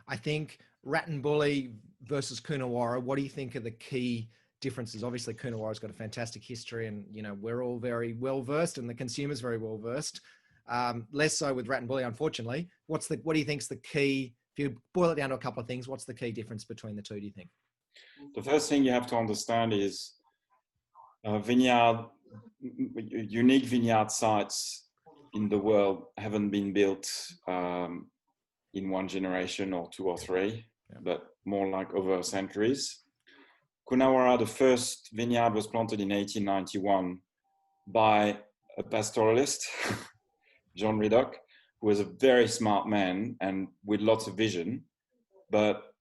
I think Rattenbury versus Coonawarra, what do you think are the key differences? Obviously, Coonawarra's got a fantastic history, and we're all very well versed, and the consumer's very well versed. Less so with Rattenbury, unfortunately. What do you think's the key? If you boil it down to a couple of things, what's the key difference between the two, do you think? The first thing you have to understand is unique vineyard sites in the world haven't been built in one generation or two or three, but more like over centuries. Coonawarra, the first vineyard, was planted in 1891 by a pastoralist, John Riddoch, who was a very smart man and with lots of vision. But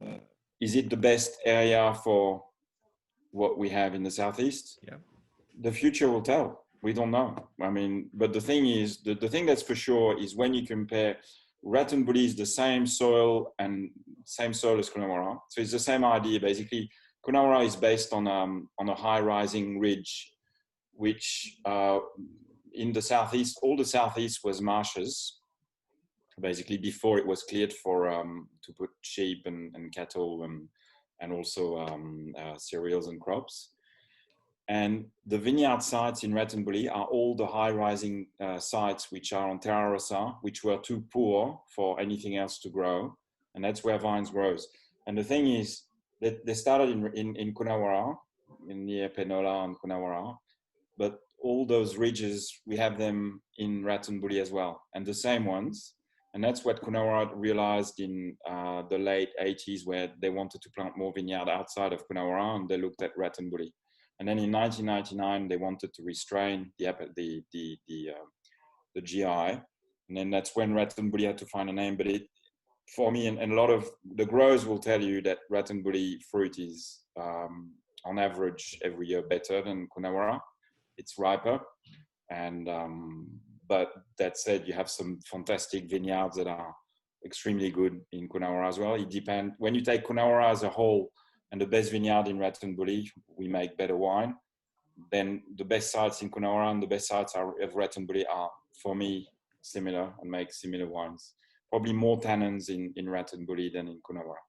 is it the best area for what we have in the southeast? Yeah. The future will tell. We don't know. I mean, but the thing is, the thing that's for sure is when you compare, Rattenbury is the same soil as Coonawarra. So it's the same idea. Basically, Coonawarra is based on a high rising ridge, which in the southeast, all the southeast was marshes, basically before it was cleared for to put sheep and cattle and also cereals and crops. And the vineyard sites in Rattenbury are all the high-rising sites which are on Terra Rossa, which were too poor for anything else to grow, and that's where vines grows. And the thing is that they started in Coonawarra, near Penola and Coonawarra, but all those ridges, we have them in Rattenbury as well, and the same ones. And that's what Coonawarra realized in the late 80s, where they wanted to plant more vineyard outside of Coonawarra, and they looked at Rattenbury. And then in 1999, they wanted to restrain the GI, and then that's when Rattenbury had to find a name. But for me, and a lot of the growers will tell you that Rattenbury fruit is on average every year better than Coonawarra. It's riper, and but that said, you have some fantastic vineyards that are extremely good in Coonawarra as well. It depends. When you take Coonawarra as a whole, and the best vineyard in Rattenbury, we make better wine. Then the best sites in Coonawarra and the best sites of Rattenbury are, for me, similar and make similar wines. Probably more tannins in Rattenbury than in Coonawarra.